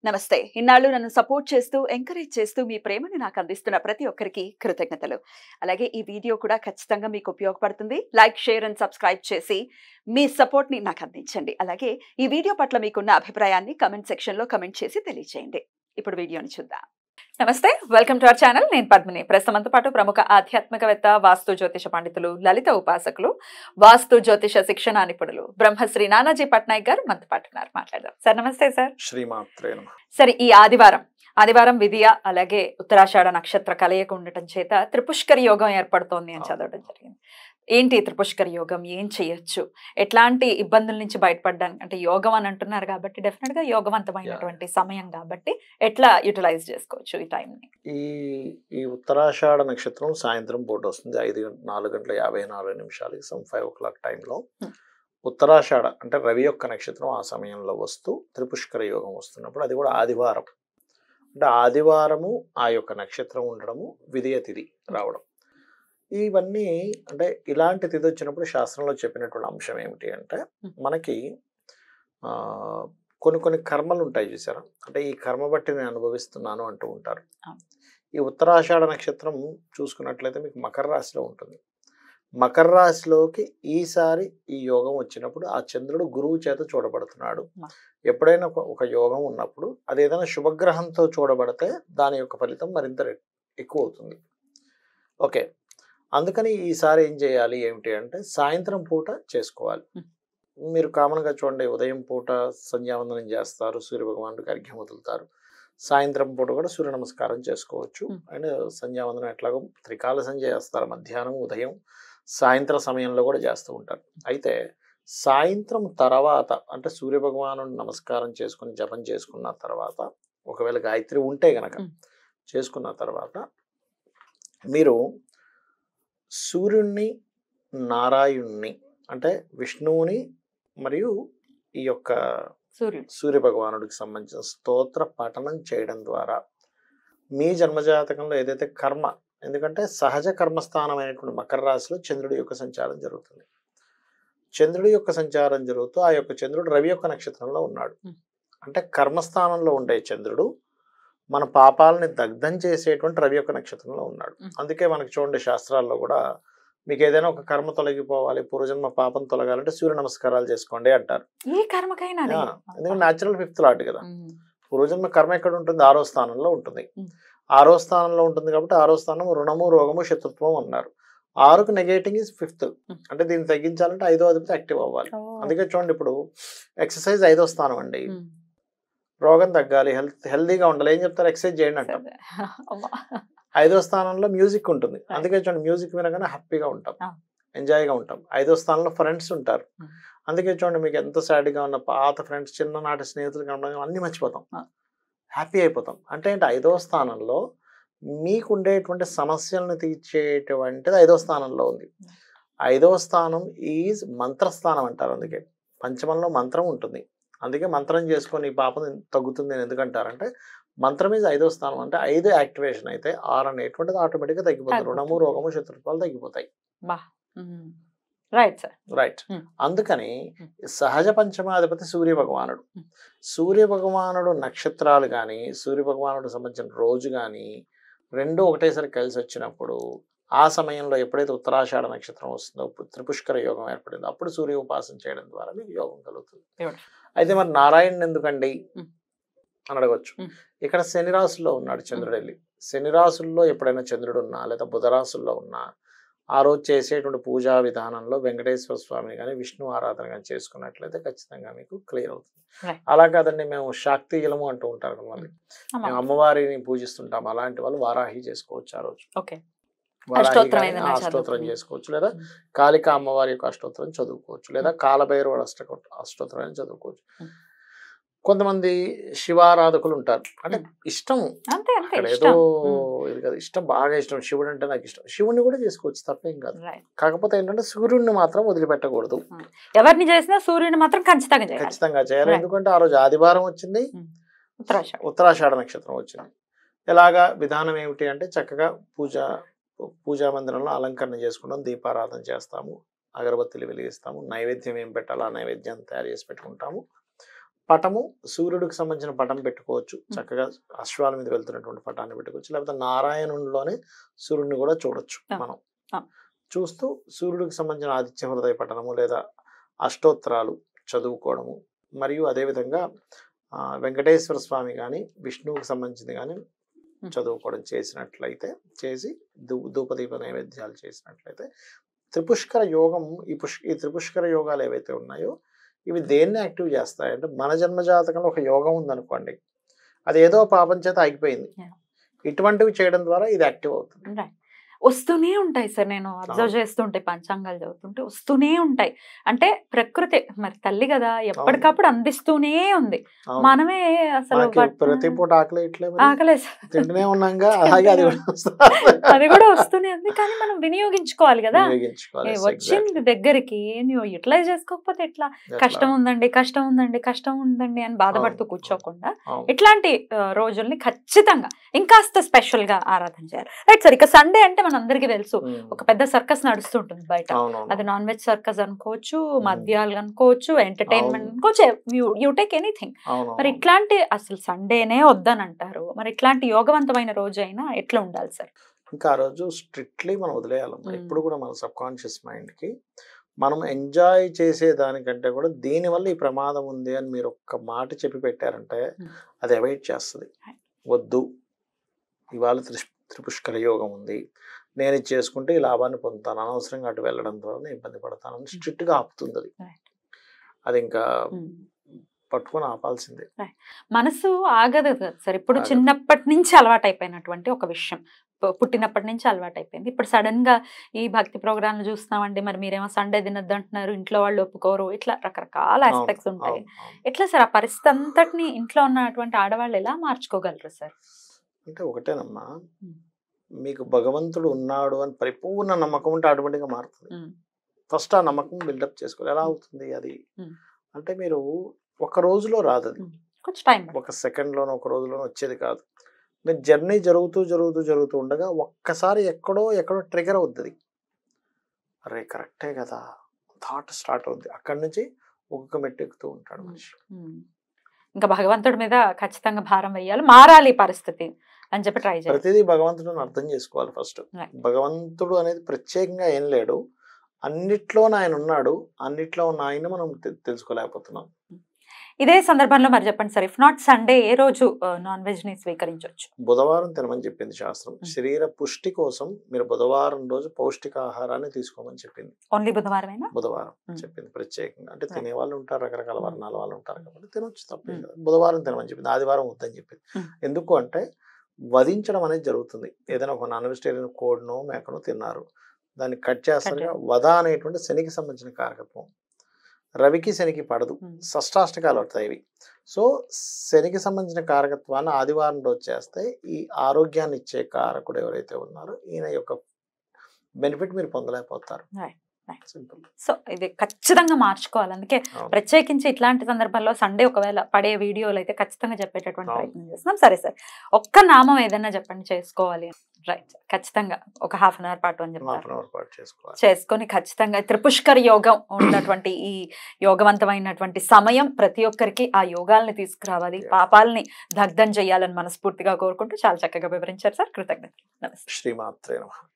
నమస్తే. ఇన్నాళ్ళు నన్ను సపోర్ట్ చేస్తూ, ఎంకరేజ్ చేస్తూ మీ ప్రేమని నాకు అందిస్తున్న ప్రతి ఒక్కరికి కృతజ్ఞతలు. అలాగే ఈ వీడియో కూడా ఖచ్చితంగా మీకు ఉపయోగపడుతుంది. లైక్, షేర్ అండ్ సబ్స్క్రైబ్ చేసి మీ సపోర్ట్‌ని నాకు అందించండి. అలాగే ఈ వీడియో పట్ల మీకున్న అభిప్రాయాన్ని కామెంట్ సెక్షన్‌లో కామెంట్ చేసి తెలియజేయండి. ఇప్పుడు వీడియోని చూద్దాం. నమస్తే, వెల్కమ్ టు అవర్ ఛానల్. నేను పద్మిని. ప్రస్తుతంతో పాటు ప్రముఖ ఆధ్యాత్మికవేత్త, వాస్తు జ్యోతిష పండితులు, లలిత ఉపాసకులు, వాస్తు జ్యోతిష శిక్షణ నిపుణులు బ్రహ్మశ్రీ నానాజీ పట్నాయక్ గారు మనతో పాటు ఉన్నారు. మాట్లాడదాం. సార్ నమస్తే. సార్ శ్రీమాత్రే నమః. సరే, ఈ ఆదివారం విధియ అలాగే ఉత్తరాషాఢ నక్షత్ర కలయిక ఉండటం చేత త్రిపుష్కరి యోగం ఏర్పడుతోంది అని చదవడం జరిగింది. ఏంటి త్రిపుష్కరి యోగం? ఏం చేయొచ్చు? ఎట్లాంటి ఇబ్బందుల నుంచి బయటపడడానికి, అంటే యోగం అని అంటున్నారు కాబట్టి డెఫినెట్ గా యోగవంతమైనటువంటి సమయం కాబట్టి ఎట్లా యూటిలైజ్ చేసుకోవచ్చు ఈ టైం ని? ఈ ఉత్తరాషాఢ నక్షత్రం సాయంత్రం పూట వస్తుంది. 4:54 సమ్ 5 o'clock టైంలో ఉత్తరాషాఢ అంటే రవి యొక్క నక్షత్రం ఆ సమయంలో వస్తూ త్రిపుష్కర యోగం వస్తున్నప్పుడు, అది కూడా ఆదివారం, అంటే ఆదివారము ఆ యొక్క నక్షత్రం ఉండడము, విధియ తిథి రావడం, ఇవన్నీ అంటే ఇలాంటి తిథి వచ్చినప్పుడు శాస్త్రంలో చెప్పినటువంటి అంశం ఏమిటి అంటే, మనకి కొన్ని కర్మలు ఉంటాయి చూసారా, అంటే ఈ కర్మ బట్టి నేను అనుభవిస్తున్నాను అంటూ ఉంటారు. ఈ ఉత్తరాషాఢ నక్షత్రం చూసుకున్నట్లయితే మీకు మకర రాశిలో ఉంటుంది. మకర రాశిలోకి ఈసారి ఈ యోగం వచ్చినప్పుడు ఆ చంద్రుడు గురువు చేత చూడబడుతున్నాడు. ఎప్పుడైనా ఒక యోగం ఉన్నప్పుడు అది ఏదైనా శుభగ్రహంతో చూడబడితే దాని యొక్క ఫలితం మరింత ఎక్కువ అవుతుంది. ఓకే, అందుకని ఈసారి ఏం చేయాలి ఏమిటి అంటే, సాయంత్రం పూట చేసుకోవాలి. మీరు కామన్గా చూడండి, ఉదయం పూట సంధ్యావందనం చేస్తారు, సూర్యభగవానుడికి అర్ఘ్యం వదులుతారు. సాయంత్రం పూట కూడా సూర్య నమస్కారం చేసుకోవచ్చు. అండ్ సంధ్యావందనం ఎట్లాగో త్రికాల సంధ్య చేస్తారు, మధ్యాహ్నం, ఉదయం, సాయంత్రం సమయంలో కూడా చేస్తూ ఉంటారు. అయితే సాయంత్రం తర్వాత అంటే సూర్యభగవాను నమస్కారం చేసుకుని జపం చేసుకున్న తర్వాత, ఒకవేళ గాయత్రి ఉంటే గనక చేసుకున్న తర్వాత, మీరు సూర్యుణ్ణి, నారాయణుణ్ణి అంటే విష్ణువుని మరియు ఈ యొక్క సూర్య భగవానుడికి సంబంధించిన స్తోత్ర పఠనం చేయడం ద్వారా మీ జన్మజాతకంలో ఏదైతే కర్మ, ఎందుకంటే సహజ కర్మస్థానమైనటువంటి మకర రాశిలో చంద్రుడి యొక్క సంచారం జరుగుతుంది. చంద్రుడి యొక్క సంచారం జరుగుతూ ఆ యొక్క చంద్రుడు రవి యొక్క నక్షత్రంలో ఉన్నాడు. అంటే కర్మస్థానంలో ఉండే చంద్రుడు మన పాపాలని దగ్ధం చేసేటువంటి రవి యొక్క నక్షత్రంలో ఉన్నాడు. అందుకే మనకి చూడండి, శాస్త్రాల్లో కూడా మీకు ఏదైనా ఒక కర్మ తొలగిపోవాలి, పూర్వజన్మ పాపం తొలగాలంటే సూర్య నమస్కారాలు చేసుకోండి అంటారు. ఎందుకంటే న్యాచురల్ 5th లాట్ కదా. పూర్వజన్మ కర్మ ఎక్కడ ఉంటుంది? 6వ స్థానంలో ఉంటుంది. 6వ స్థానంలో ఉంటుంది కాబట్టి 6వ స్థానం రుణము, రోగము, శత్రుత్వం అన్నారు. 6కు నెగేటింగ్ ఇస్ 5th. అంటే దీన్ని తగ్గించాలంటే 5వ అధిపతి యాక్టివ్ అవ్వాలి. అందుకే చూడండి, ఇప్పుడు ఎక్సర్సైజ్ 5వ స్థానం అండి. రోగం తగ్గాలి, హెల్తీగా ఉండాలి, ఏం చెప్తారు? ఎక్సర్సైజ్ చేయండి అంటాం. 5వ స్థానంలో మ్యూజిక్ ఉంటుంది. అందుకే చూడండి, మ్యూజిక్ వినగానే హ్యాపీగా ఉంటాం, ఎంజాయ్గా ఉంటాం. 5వ స్థానంలో ఫ్రెండ్స్ ఉంటారు. అందుకే చూడండి, మీకు ఎంత సాడ్గా ఉన్న పాత ఫ్రెండ్స్, చిన్ననాటి స్నేహితులు కనడం అన్నీ మర్చిపోతాం, హ్యాపీ అయిపోతాం. అంటే ఏంటి? 5వ స్థానంలో మీకు ఉండేటువంటి సమస్యలను తీర్చేటువంటిది 5వ స్థానంలో ఉంది. 5వ స్థానం ఈజ్ మంత్రస్థానం అంటారు. అందుకే పంచమంలో మంత్రం ఉంటుంది. అందుకే మంత్రం చేసుకొని పాపం తగ్గుతుంది అని ఎందుకంటారంటే, మంత్రం ఈజ్ 5వ స్థానం. అంటే 5 యాక్టివేషన్ అయితే 6 అనేటువంటిది ఆటోమేటిక్గా తగ్గిపోతుంది. రుణము, రోగము, శత్రుత్వాలు తగ్గిపోతాయి. రైట్. అందుకని సహజ పంచమాధిపతి సూర్య భగవానుడు. సూర్య భగవానుడు నక్షత్రాలు కానీ, సూర్య భగవానుడు సంబంధించిన రోజు కానీ రెండు ఒకటేసారి కలిసి వచ్చినప్పుడు, ఆ సమయంలో ఎప్పుడైతే ఉత్తరాషాఢ నక్షత్రం వస్తుందో, త్రిపుష్కర యోగం ఏర్పడిందో, అప్పుడు సూర్య ఉపాసన చేయడం ద్వారా మీకు యోగం కలుగుతుంది. అయితే మరి నారాయణుడు ఎందుకండి అని అడగవచ్చు. ఇక్కడ శని రాశుల్లో ఉన్నాడు చంద్రుడు వెళ్ళి. శని రాశుల్లో ఎప్పుడైనా చంద్రుడు ఉన్నా లేదా బుధ రాశుల్లో ఉన్నా, ఆ రోజు చేసేటువంటి పూజా విధానంలో వెంకటేశ్వర స్వామిని కానీ, విష్ణు ఆరాధన కానీ చేసుకున్నట్లయితే ఖచ్చితంగా మీకు క్లియర్ అవుతుంది. అలా కాదండి, మేము శాక్తీయులము అంటూ ఉంటారు కొంతమంది, మేము అమ్మవారిని పూజిస్తుంటాం, అలాంటి వాళ్ళు వారాహి చేసుకోవచ్చు ఆ రోజు. అష్టోత్తరం చేసుకోవచ్చు, లేదా కాళికా అమ్మవారి యొక్క అష్టోత్తరం చదువుకోవచ్చు, లేదా కాలభైరవ అష్టోత్తరం చదువుకోవచ్చు. కొంతమంది శివారాధకులు ఉంటారు, అంటే ఇష్టం, ఏదో ఇది కదా, ఇష్టం, బాగా ఇష్టం, శివుడు అంటే నాకు ఇష్టం, శివుడిని కూడా చేసుకోవచ్చు, తప్పేం కాదు. కాకపోతే ఏంటంటే సూర్యుడిని మాత్రం వదిలిపెట్టకూడదు. ఎవరిని చేసినా సూర్యుడిని మాత్రం ఖచ్చితంగా చేయాలి. ఎందుకంటే ఆ రోజు ఆదివారం వచ్చింది, ఉత్తరాషాఢ నక్షత్రం వచ్చింది. ఎలాగా విధానం ఏమిటి అంటే, చక్కగా పూజా మందిరంలో అలంకరణ చేసుకుంటాం, దీపారాధన చేస్తాము, అగరబత్తులు వెలిగిస్తాము, నైవేద్యం ఏం పెట్టాలో ఆ నైవేద్యాన్ని తయారు చేసి పెట్టుకుంటాము. పటము, సూర్యుడికి సంబంధించిన పటం పెట్టుకోవచ్చు, చక్కగా అశ్వాల మీద వెళ్తున్నటువంటి పటాన్ని పెట్టుకోవచ్చు, లేకపోతే నారాయణునిలోనే సూర్యుడిని కూడా చూడొచ్చు. మనం చూస్తూ సూర్యుడికి సంబంధించిన ఆదిత్య హృదయ పఠనము లేదా అష్టోత్తరాలు చదువుకోవడము, మరియు అదేవిధంగా వెంకటేశ్వర స్వామి కానీ విష్ణువుకి సంబంధించింది కానీ చదువుకోవడం చేసినట్లయితే, చేసి ధూపదీప నైవేద్యాలు చేసినట్లయితే త్రిపుష్కర యోగం, ఈ త్రిపుష్కర యోగాలు ఏవైతే ఉన్నాయో ఇవి దేన్ని యాక్టివ్ చేస్తాయంటే, మన జన్మజాతకంలో ఒక యోగం ఉందనుకోండి, అది ఏదో పాపం చేత ఆగిపోయింది, ఇటువంటివి చేయడం ద్వారా ఇది యాక్టివ్ అవుతుంది. వస్తూనే ఉంటాయి సార్, నేను అబ్జర్వ్ చేస్తుంటే పంచాంగాలు చదువుతుంటే వస్తూనే ఉంటాయి. అంటే ప్రకృతి మరి తల్లి కదా, ఎప్పటికప్పుడు అందిస్తూనే ఉంది. మనమే అసలు ప్రతి పూట ఆకలేదు, అది కూడా వస్తూనే ఉంది, కానీ మనం వినియోగించుకోవాలి కదా. వచ్చింది దగ్గరికి నువ్వు యూటిలైజ్ చేసుకోకపోతే ఎట్లా? కష్టం ఉందండి, కష్టం ఉందండి, కష్టం ఉందండి అని బాధపడుతూ కూర్చోకుండా ఇట్లాంటి రోజుల్ని ఖచ్చితంగా ఇంకాస్త స్పెషల్ గా ఆరాధన చేయాలి. రైట్ సార్, ఇక సండే అంటే మనందరికీ తెలుసు ఒక పెద్ద సర్కస్ నడుస్తుంటుంది బయట. అది నాన్ వెజ్ సర్కస్ అనుకోవచ్చు, మద్యాలు అనుకోవచ్చు, ఎంటర్టైన్మెంట్ అనుకోవచ్చు, యూ టేక్ ఎనీథింగ్. మరి ఇట్లాంటి అసలు సండేనే వద్దని అంటారు, మరి ఇట్లాంటి యోగవంతమైన రోజు అయినా ఎట్లా ఉండాలి సార్? ఇంకా ఆ రోజు స్ట్రిక్ట్లీ మనం వదిలేయాలమ్మా. ఎప్పుడు కూడా మన సబ్ కాన్షియస్ మైండ్ కి మనం ఎంజాయ్ చేసే దానికంటే కూడా దీనివల్ల ఈ ప్రమాదం ఉంది అని మీరు ఒక్క మాట చెప్పి పెట్టారంటే అది అవాయిడ్ చేస్తుంది. వద్దు, ఇవాళ త్రిపుష్కర యోగం ఉంది, నేను ఇది చేసుకుంటే ఈ లాభాన్ని పొందుతాను, అనవసరంగా అటు వెళ్ళడం ద్వారా నేను ఇబ్బంది పడతాను స్ట్రిక్ట్ గా ఆపుతుంది. అది ఇంకా పట్టుకొని ఆపాల్సిందే. మనసు ఆగదు కదా సార్. ఇప్పుడు చిన్నప్పటి నుంచి అలవాటు అయిపోయినటువంటి ఒక విషయం, పుట్టినప్పటి నుంచి అలవాటు అయిపోయింది. ఇప్పుడు సడన్ గా ఈ భక్తి ప్రోగ్రాంలు చూస్తున్నామండి, మరి మీరేమో సండే తినద్దు అంటున్నారు, ఇంట్లో వాళ్ళు ఒప్పుకోరు, ఇట్లా రకరకాల ఆస్పెక్ట్స్ ఉంటాయి. ఎట్లా సార్ ఆ పరిస్థితి అంతటిని ఇంట్లో ఉన్నటువంటి ఆడవాళ్ళు ఎలా మార్చుకోగలరు సార్? అంటే ఒకటేనమ్మా, మీకు భగవంతుడు ఉన్నాడు అని పరిపూర్ణ నమ్మకం ఉంటే ఆటోమేటిక్గా మారుతుంది. ఫస్ట్ ఆ నమ్మకం బిల్డప్ చేసుకోవాలి. ఎలా అవుతుంది అది అంటే, మీరు ఒక రోజులో రాదు, అది ఒక సెకండ్లోనో ఒక రోజులోనో వచ్చేది కాదు. మీరు జర్నీ జరుగుతూ జరుగుతూ జరుగుతూ ఉండగా ఒక్కసారి ఎక్కడో ట్రిగర్ అవుతుంది. అరే కరెక్టే కదా, థాట్ స్టార్ట్ అవుద్ది. అక్కడి నుంచి ఒక్కొక్క మెట్టు ఎక్కుతూ ఉంటాడు మనిషి. ఇంకా భగవంతుడి మీద ఖచ్చితంగా భారం వేయాలి, మారాలి పరిస్థితి అని చెప్పి ట్రై చేయాలి. ప్రతిదీ భగవంతుడిని అర్థం చేసుకోవాలి ఫస్ట్. భగవంతుడు అనేది ప్రత్యేకంగా ఏం లేడు, అన్నిట్లోనే ఆయన ఉన్నాడు. అన్నిట్లో ఉన్న ఆయన మనం తెలుసుకోలేకపోతున్నాం. ఇదే సందర్భంలో మరి చెప్పండి సార్, ఇఫ్ నాట్ సండే ఏ రోజు నాన్ వెజ్ ని స్వీకరించవచ్చు? బుధవారం తినమని చెప్పింది శాస్త్రం. శరీర పుష్టి కోసం మీరు బుధవారం రోజు పౌష్టికాహారాన్ని తీసుకోమని చెప్పింది. ఓన్లీ బుధవారమేనా? బుధవారం చెప్పింది ప్రత్యేకంగా. అంటే తినే వాళ్ళు ఉంటారు, రకరకాల వర్ణాల వాళ్ళు ఉంటారు కాబట్టి తినొచ్చు, తప్పేం కదా. బుధవారం తినమని చెప్పింది, ఆదివారం వద్దని చెప్పింది. ఎందుకు అంటే వధించడం అనేది జరుగుతుంది. ఏదైనా ఒక నాన్ వెజిటేరియన్ కోడ్నో మేకనో తిన్నారు, దాన్ని కట్ చేస్తారుగా. వధ అనేటువంటి శనికి సంబంధించిన కారకత్వం. రవికి శనికి పడదు, షష్టాష్టకాలు అవుతాయి ఇవి. సో శనికి సంబంధించిన కారకత్వాన్ని ఆదివారం రోజు చేస్తే ఈ ఆరోగ్యాన్ని ఇచ్చే కారకుడు ఎవరైతే ఉన్నారో ఈయన యొక్క బెనిఫిట్ మీరు పొందలేకపోతారు. సో ఇది ఖచ్చితంగా మార్చుకోవాలి. అందుకే ప్రత్యేకించి ఇట్లాంటి సందర్భంలో సండే ఒకవేళ పడే వీడియోలు అయితే ఖచ్చితంగా చెప్పేటటువంటి ప్రయత్నం చేస్తున్నాం. సరే సార్, ఒక్క నామం ఏదైనా చెప్పండి చేసుకోవాలి. రైట్, ఖచ్చితంగా ఒక హాఫ్ అన్ అవర్ పాటు అని చెప్తారు చేసుకొని ఖచ్చితంగా త్రిపుష్కర యోగం ఉన్నటువంటి ఈ యోగవంతమైనటువంటి సమయం ప్రతి ఒక్కరికి ఆ యోగాల్ని తీసుకురావాలి, పాపాలని దగ్ధం చేయాలని మనస్ఫూర్తిగా కోరుకుంటూ చాలా చక్కగా వివరించారు సార్. కృతజ్ఞతలు. నమస్తే. శ్రీమాత్రే నమః.